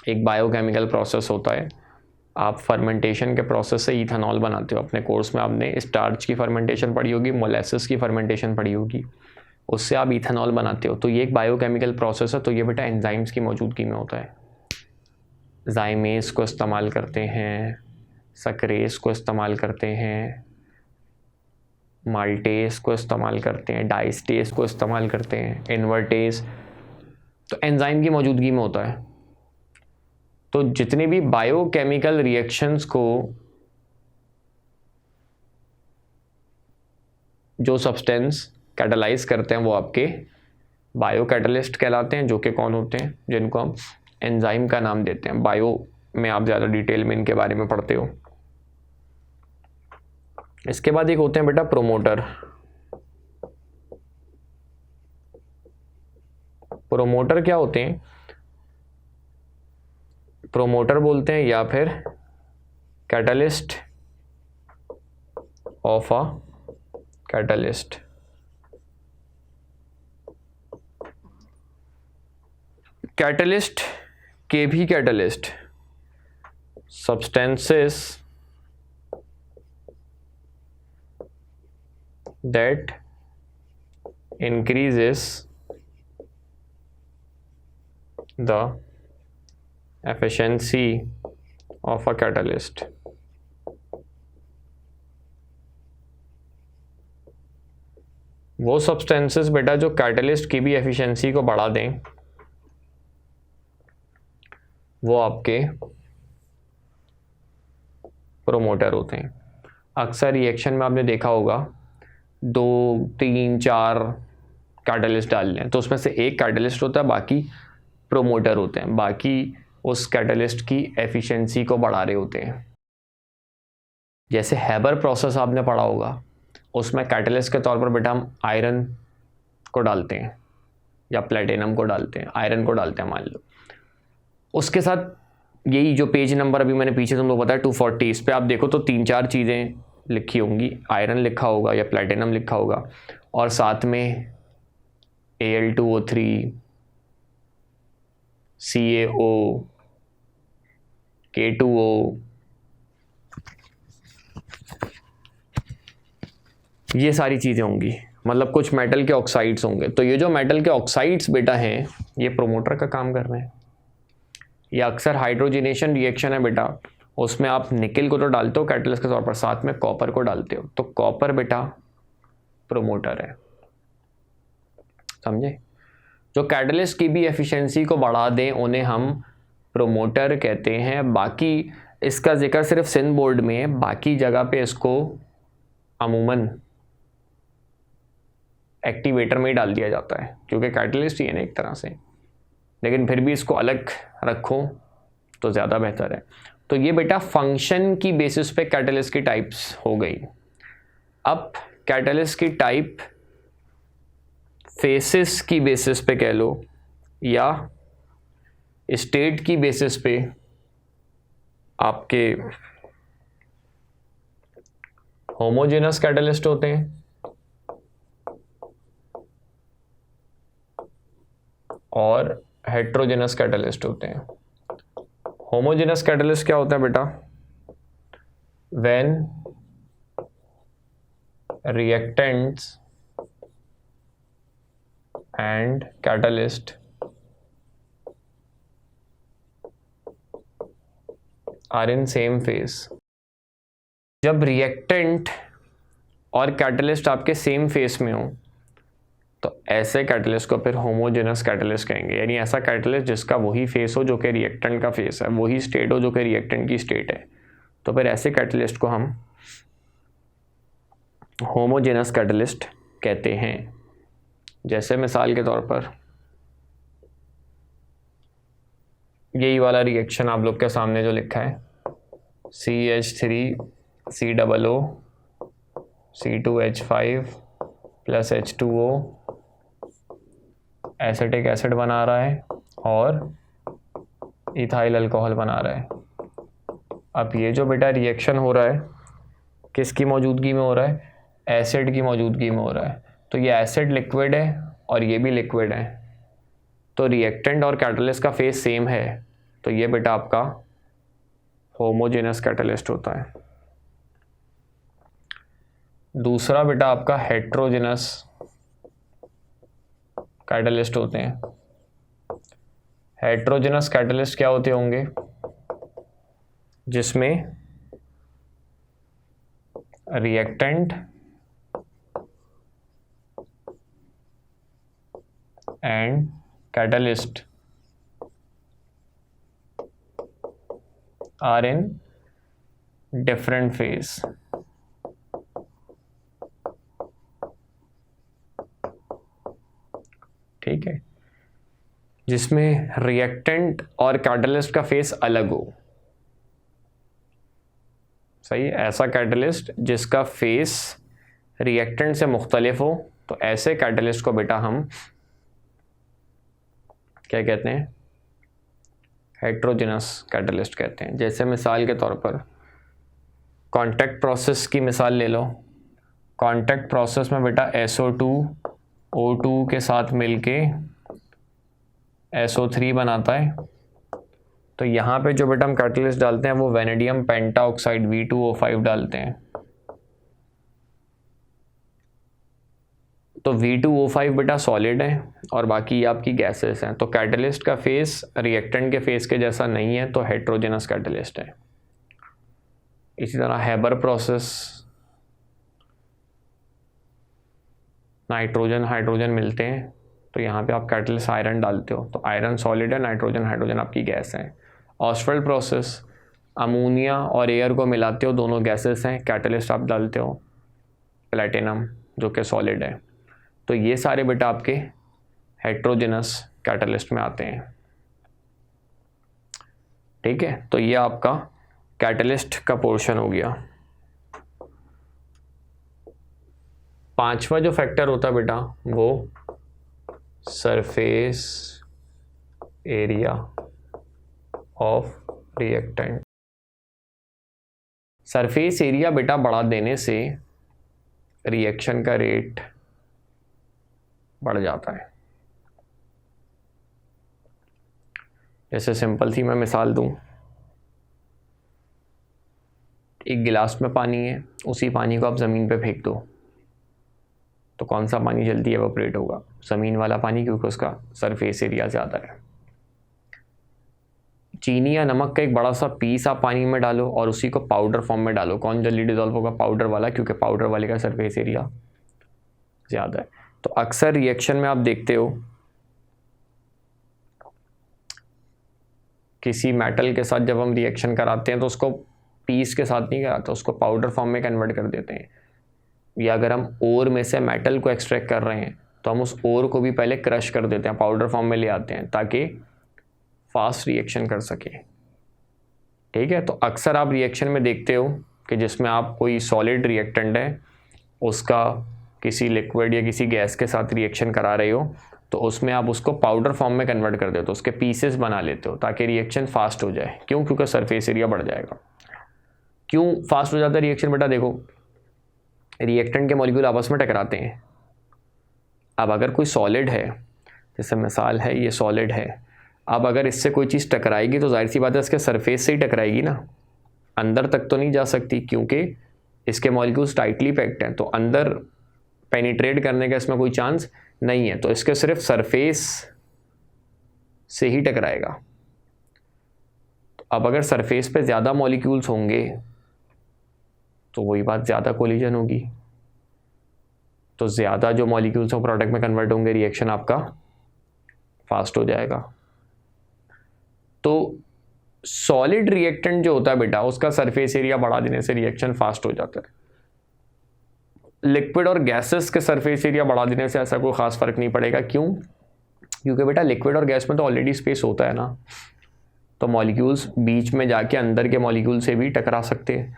एक बायोकेमिकल प्रोसेस होता है। आप फर्मेंटेशन के प्रोसेस से इथेनॉल बनाते हो। अपने कोर्स में आपने स्टार्च की फर्मेंटेशन पढ़ी होगी, मोलेसिस की फर्मेंटेशन पढ़ी होगी, उससे आप इथेनॉल बनाते हो, तो ये एक बायोकेमिकल प्रोसेस है। तो ये बेटा एंजाइम्स की मौजूदगी में होता है। जाइमेस को इस्तेमाल करते हैं, सक्रेस को इस्तेमाल करते हैं, माल्टेस को इस्तेमाल करते हैं, डाइस्टेस को इस्तेमाल करते हैं, इन्वर्टेस, तो एंजाइम की मौजूदगी में होता है। तो जितने भी बायोकेमिकल रिएक्शंस को जो सब्सटेंस कैटलाइज करते हैं वो आपके बायो कैटलिस्ट कहलाते हैं, जो कि कौन होते हैं? जिनको हम एंजाइम का नाम देते हैं। बायो में आप ज़्यादा डिटेल में इनके बारे में पढ़ते हो। इसके बाद एक होते हैं बेटा प्रोमोटर। प्रोमोटर क्या होते हैं? प्रोमोटर बोलते हैं या फिर catalyst of a catalyst. Catalyst के भी catalyst substances that increases the efficiency of a catalyst। वो सब्सटेंसेस बेटा जो कैटलिस्ट की भी एफिशिएंसी को बढ़ा दें, वो आपके प्रोमोटर होते हैं। अक्सर रिएक्शन में आपने देखा होगा 2, 3, 4 कैटलिस्ट डाल लें, तो उसमें से एक कैटलिस्ट होता है, बाकी प्रोमोटर होते हैं, बाकी उस कैटलिस्ट की एफिशिएंसी को बढ़ा रहे होते हैं। जैसे हैबर प्रोसेस आपने पढ़ा होगा, उसमें कैटलिस्ट के तौर पर बेटा हम आयरन को डालते हैं या प्लेटिनम को डालते हैं, आयरन को डालते हैं मान लो। उसके साथ यही जो पेज नंबर अभी मैंने पीछे तुम लोग बताया 240, इस पर आप देखो तो 3-4 चीज़ें लिखी होंगी। आयरन लिखा होगा या प्लेटिनम लिखा होगा, और साथ में Al2O3, CaO, K2O, ये सारी चीज़ें होंगी, मतलब कुछ मेटल के ऑक्साइड्स होंगे। तो ये जो मेटल के ऑक्साइड्स बेटा हैं, ये प्रोमोटर का काम कर रहे हैं। या अक्सर हाइड्रोजनेशन रिएक्शन है बेटा, उसमें आप निकल को तो डालते हो कैटलिस्ट के तौर पर, साथ में कॉपर को डालते हो, तो कॉपर बेटा प्रोमोटर है, समझे? जो कैटलिस्ट की भी एफिशिएंसी को बढ़ा दें उन्हें हम प्रोमोटर कहते हैं। बाकी इसका जिक्र सिर्फ सिंध बोर्ड में है, बाकी जगह पे इसको अमूमन एक्टिवेटर में ही डाल दिया जाता है, क्योंकि कैटलिस्ट ही है ना एक तरह से, लेकिन फिर भी इसको अलग रखो तो ज़्यादा बेहतर है। तो ये बेटा फंक्शन की बेसिस पे कैटलिस्ट की टाइप्स हो गई। अब कैटलिस्ट की टाइप फेसिस की बेसिस पे कह लो या स्टेट की बेसिस पे आपके होमोजेनस कैटलिस्ट होते हैं और हेट्रोजेनस कैटलिस्ट होते हैं। होमोजेनस कैटलिस्ट क्या होता है बेटा? When reactants and catalyst are in same phase। जब रिएक्टेंट और कैटलिस्ट आपके सेम फेस में हो तो ऐसे कैटलिस्ट को फिर होमोजेनस कैटलिस्ट कहेंगे, यानी ऐसा कैटलिस्ट जिसका वही फेस हो जो कि रिएक्टेंट का फेस है, वही स्टेट हो जो कि रिएक्टेंट की स्टेट है, तो फिर ऐसे कैटलिस्ट को हम होमोजेनस कैटलिस्ट कहते हैं। जैसे मिसाल के तौर पर यही वाला रिएक्शन आप लोग के सामने जो लिखा है CH3COO C2H5 plus H2O acetic acid बना रहा है और इथाइल अल्कोहल बना रहा है। अब ये जो बेटा रिएक्शन हो रहा है किसकी मौजूदगी में हो रहा है? एसिड की मौजूदगी में हो रहा है। तो ये एसिड लिक्विड है और ये भी लिक्विड है, तो रिएक्टेंट और कैटलिस्ट का फेस सेम है, तो ये बेटा आपका होमोजेनस कैटलिस्ट होता है। दूसरा बेटा आपका हेट्रोजेनस कैटलिस्ट होते हैं। हेट्रोजेनस कैटलिस्ट क्या होते होंगे? जिसमें reactant and catalyst are in different phase. ठीक है, जिसमें रिएक्टेंट और कैटलिस्ट का फेस अलग हो। सही, ऐसा कैटलिस्ट जिसका फेस रिएक्टेंट से मुख्तलिफ हो, तो ऐसे कैटलिस्ट को बेटा हम क्या कहते हैं? हेट्रोजेनस कैटलिस्ट कहते हैं। जैसे मिसाल के तौर पर कांटेक्ट प्रोसेस की मिसाल ले लो। कांटेक्ट प्रोसेस में बेटा SO2 O2 के साथ मिलके SO3 बनाता है, तो यहाँ पे जो बेटा हम कैटलिस्ट डालते हैं वो वेनेडियम पेंटाऑक्साइड V2O5 डालते हैं। तो V2O5 बेटा सॉलिड है और बाकी ये आपकी गैसेस हैं, तो कैटलिस्ट का फेस रिएक्टेंट के फेस के जैसा नहीं है, तो हेट्रोजेनस कैटलिस्ट है। इसी तरह हैबर प्रोसेस, नाइट्रोजन हाइड्रोजन मिलते हैं, तो यहाँ पे आप कैटलिस्ट आयरन डालते हो, तो आयरन सॉलिड है, नाइट्रोजन हाइड्रोजन आपकी गैस है। ऑस्वाल्ड प्रोसेस, अमोनिया और एयर को मिलाते हो, दोनों गैसेस हैं, कैटलिस्ट आप डालते हो प्लैटिनम जो कि सॉलिड है। तो ये सारे बेटा आपके हेट्रोजेनस कैटलिस्ट में आते हैं। ठीक है, तो ये आपका कैटलिस्ट का पोर्शन हो गया। पांचवा जो फैक्टर होता है बेटा वो surface area of reactant. Surface area बेटा बढ़ा देने से रिएक्शन का रेट बढ़ जाता है। जैसे सिंपल सी मैं मिसाल दूं, एक गिलास में पानी है, उसी पानी को आप ज़मीन पे फेंक दो तो कौन सा पानी जल्दी एवोपरेट होगा? ज़मीन वाला पानी, क्योंकि उसका सरफेस एरिया ज़्यादा है। चीनी या नमक का एक बड़ा सा पीस आप पानी में डालो और उसी को पाउडर फॉर्म में डालो, कौन जल्दी डिजॉल्व होगा? पाउडर वाला, क्योंकि पाउडर वाले का सरफेस एरिया ज़्यादा है। तो अक्सर रिएक्शन में आप देखते हो किसी मेटल के साथ जब हम रिएक्शन कराते हैं तो उसको पीस के साथ नहीं कराते, उसको पाउडर फॉर्म में कन्वर्ट कर देते हैं। या अगर हम ओर में से मेटल को एक्सट्रैक्ट कर रहे हैं तो हम उस ओर को भी पहले क्रश कर देते हैं, पाउडर फॉर्म में ले आते हैं ताकि फास्ट रिएक्शन कर सके। ठीक है, तो अक्सर आप रिएक्शन में देखते हो कि जिसमें आप कोई सॉलिड रिएक्टेंट है उसका किसी लिक्विड या किसी गैस के साथ रिएक्शन करा रहे हो, तो उसमें आप उसको पाउडर फॉर्म में कन्वर्ट कर देते हो, उसके पीसेस बना लेते हो ताकि रिएक्शन फास्ट हो जाए। क्यों? क्योंकि सरफेस एरिया बढ़ जाएगा। क्यों फास्ट हो जाता है रिएक्शन बेटा? देखो, रिएक्टेंट के मॉलिक्यूल आपस में टकराते हैं। अब अगर कोई सॉलिड है, जैसे मिसाल है ये सॉलिड है, अब अगर इससे कोई चीज़ टकराएगी तो जाहिर सी बात है इसके सरफेस से ही टकराएगी ना, अंदर तक तो नहीं जा सकती क्योंकि इसके मॉलिक्यूल्स टाइटली पैक्ड हैं, तो अंदर पेनिट्रेट करने का इसमें कोई चांस नहीं है, तो इसके सिर्फ सरफेस से ही टकराएगा। तो अब अगर सरफेस पे ज़्यादा मॉलिक्यूल्स होंगे तो वही बात, ज़्यादा कोलिजन होगी, तो ज़्यादा जो मॉलिक्यूल्स हैं प्रोडक्ट में कन्वर्ट होंगे, रिएक्शन आपका फास्ट हो जाएगा। तो सॉलिड रिएक्टेंट जो होता है बेटा, उसका सरफेस एरिया बढ़ा देने से रिएक्शन फास्ट हो जाता है। लिक्विड और गैसेस के सरफेस एरिया बढ़ा देने से ऐसा कोई खास फर्क नहीं पड़ेगा। क्यों? क्योंकि बेटा लिक्विड और गैस में तो ऑलरेडी स्पेस होता है ना, तो मॉलिक्यूल्स बीच में जाके अंदर के मॉलिक्यूल से भी टकरा सकते हैं।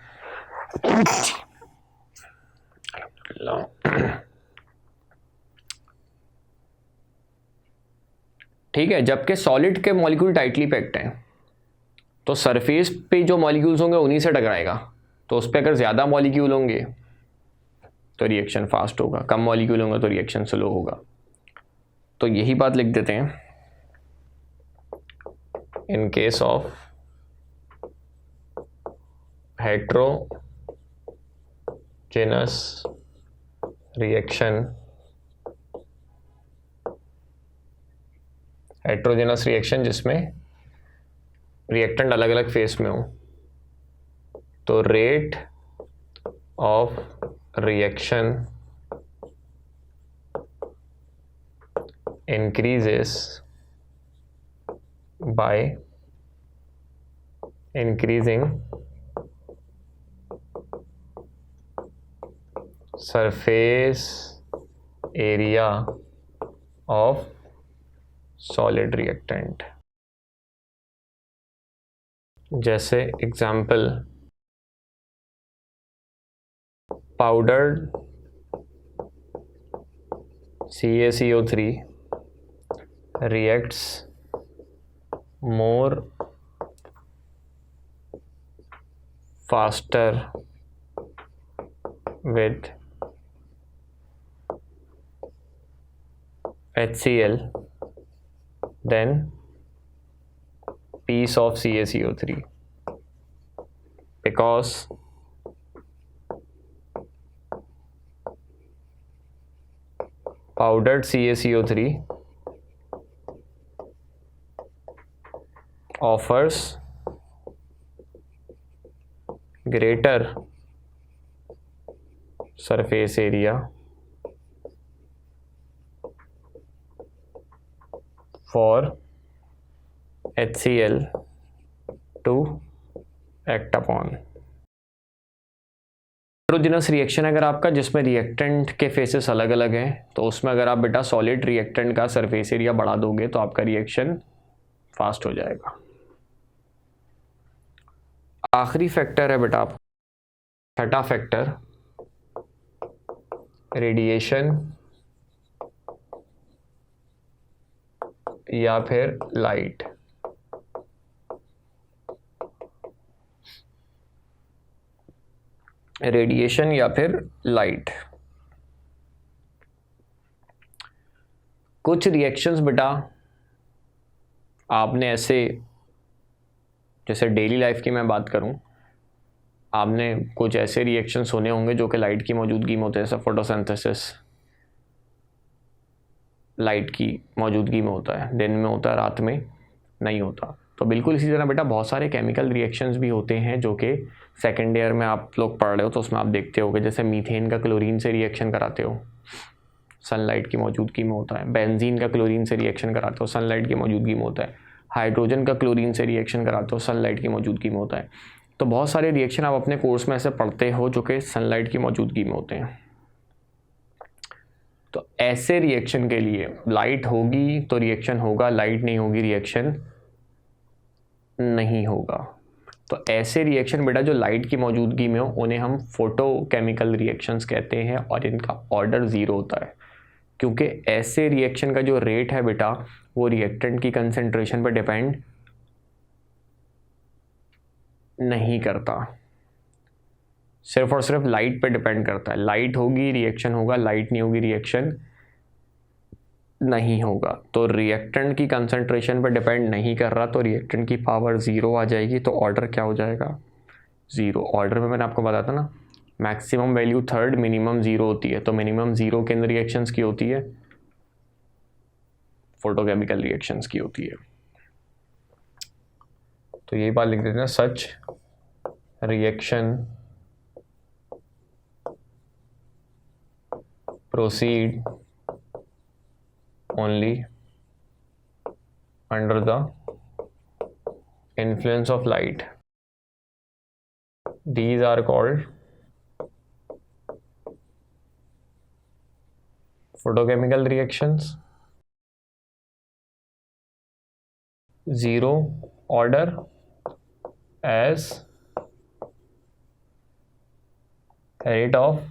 ठीक है, जबकि सॉलिड के मॉलिक्यूल टाइटली पैक्ड हैं, तो सरफेस पे जो मॉलिक्यूल्स होंगे उन्हीं से टकराएगा। तो उस पर अगर ज़्यादा मॉलिक्यूल होंगे तो रिएक्शन फास्ट होगा, कम मॉलिक्यूल होंगे तो रिएक्शन स्लो होगा। तो यही बात लिख देते हैं, in case of heterogeneous reaction, heterogeneous reaction जिसमें रिएक्टेंट अलग अलग फेस में हो, तो rate of reaction increases by increasing surface area of solid reactant। जैसे example, powdered CaCO3 reacts more faster with HCl than piece of CaCO3 because powdered CaCO3 offers greater surface area for HCl to act upon। Heterogeneous reaction अगर आपका जिसमें रिएक्टेंट के फेसेस अलग अलग हैं, तो उसमें अगर आप बेटा सॉलिड रिएक्टेंट का सरफेस एरिया बढ़ा दोगे तो आपका रिएक्शन फास्ट हो जाएगा। आखिरी फैक्टर है बेटा आप छठा फैक्टर, रेडिएशन या फिर लाइट। रेडिएशन या फिर लाइट। कुछ रिएक्शंस बेटा आपने ऐसे, जैसे डेली लाइफ की मैं बात करूं, आपने कुछ ऐसे रिएक्शंस होने होंगे जो कि लाइट की मौजूदगी में होते हैं, जैसे फोटोसिंथेसिस लाइट की मौजूदगी में होता है, दिन में होता है, रात में नहीं होता। तो बिल्कुल इसी तरह बेटा बहुत सारे केमिकल रिएक्शंस भी होते हैं जो कि सेकेंड ईयर में आप लोग पढ़ रहे हो, तो उसमें आप देखते होगे, जैसे मीथेन का क्लोरीन से रिएक्शन कराते हो, सनलाइट की मौजूदगी में होता है। बेंजीन का क्लोरीन से रिएक्शन कराते हो, सनलाइट की मौजूदगी में होता है। हाइड्रोजन का क्लोरीन से रिएक्शन कराते हो, सनलाइट की मौजूदगी में होता है। तो बहुत सारे रिएक्शन आप अपने कोर्स में ऐसे पढ़ते हो जो कि सनलाइट की मौजूदगी में होते हैं। तो ऐसे रिएक्शन के लिए लाइट होगी तो रिएक्शन होगा, लाइट नहीं होगी रिएक्शन नहीं होगा। तो ऐसे रिएक्शन बेटा जो लाइट की मौजूदगी में हो उन्हें हम फोटोकेमिकल रिएक्शंस कहते हैं और इनका ऑर्डर ज़ीरो होता है। क्योंकि ऐसे रिएक्शन का जो रेट है बेटा वो रिएक्टेंट की कंसेंट्रेशन पर डिपेंड नहीं करता, सिर्फ और सिर्फ लाइट पे डिपेंड करता है। लाइट होगी रिएक्शन होगा, लाइट नहीं होगी रिएक्शन नहीं होगा। तो रिएक्टेंट की कंसंट्रेशन पर डिपेंड नहीं कर रहा, तो रिएक्टेंट की पावर 0 आ जाएगी, तो ऑर्डर क्या हो जाएगा 0। ऑर्डर में मैंने आपको बताया था ना, मैक्सिमम वैल्यू 3rd, मिनिमम 0 होती है। तो मिनिमम 0 किन रिएक्शंस की होती है, फोटोकेमिकल रिएक्शंस की होती है। तो यही बात लिख देते हैं, such reaction proceed only under the influence of light. These are called photochemical reactions. 0 order as rate of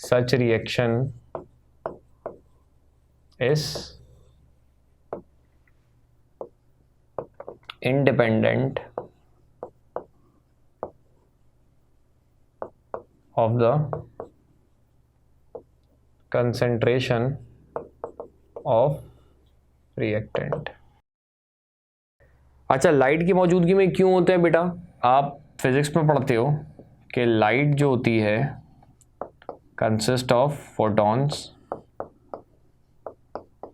such reaction is independent of the concentration of reactant. अच्छा, लाइट की मौजूदगी में क्यों होते हैं बेटा, आप फिजिक्स में पढ़ते हो कि लाइट जो होती है कंसिस्ट ऑफ फोटॉन्स,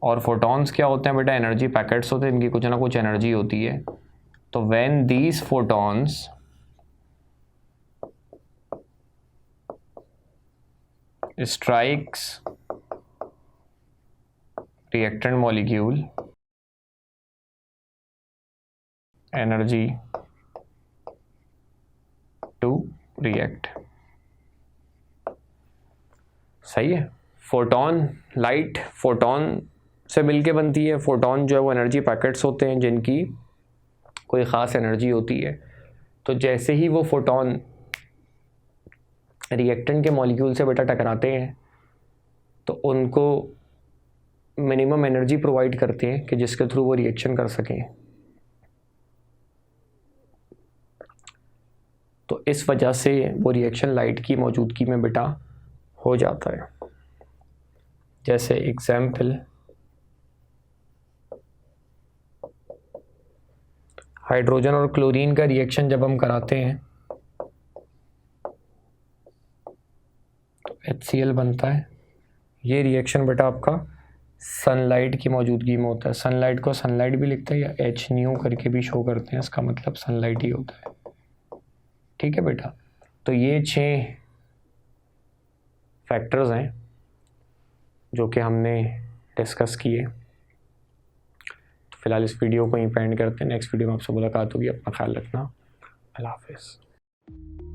और फोटॉन्स क्या होते हैं बेटा, एनर्जी पैकेट्स होते हैं, इनकी कुछ ना कुछ एनर्जी होती है। तो when these photons strikes reactant molecule, energy to react. सही है। फोटॉन, लाइट फोटॉन से मिलके बनती है। फोटॉन जो है वो एनर्जी पैकेट्स होते हैं जिनकी कोई ख़ास एनर्जी होती है। तो जैसे ही वो फोटॉन रिएक्टेंट के मॉलिक्यूल से बेटा टकराते हैं तो उनको मिनिमम एनर्जी प्रोवाइड करते हैं कि जिसके थ्रू वो रिएक्शन कर सकें। तो इस वजह से वो रिएक्शन लाइट की मौजूदगी में बेटा हो जाता है। जैसे एग्जाम्पल, हाइड्रोजन और क्लोरीन का रिएक्शन जब हम कराते हैं तो HCl बनता है। ये रिएक्शन बेटा आपका सनलाइट की मौजूदगी में होता है। सनलाइट को सनलाइट भी लिखते हैं या H न्यू करके भी शो करते हैं, इसका मतलब सनलाइट ही होता है। ठीक है बेटा। तो ये 6 फैक्टर्स हैं जो कि हमने डिस्कस किए। तो फिलहाल इस वीडियो को यहीं पे एंड करते हैं। नेक्स्ट वीडियो में आपसे मुलाकात होगी। अपना ख्याल रखना। अल्लाह हाफिज़।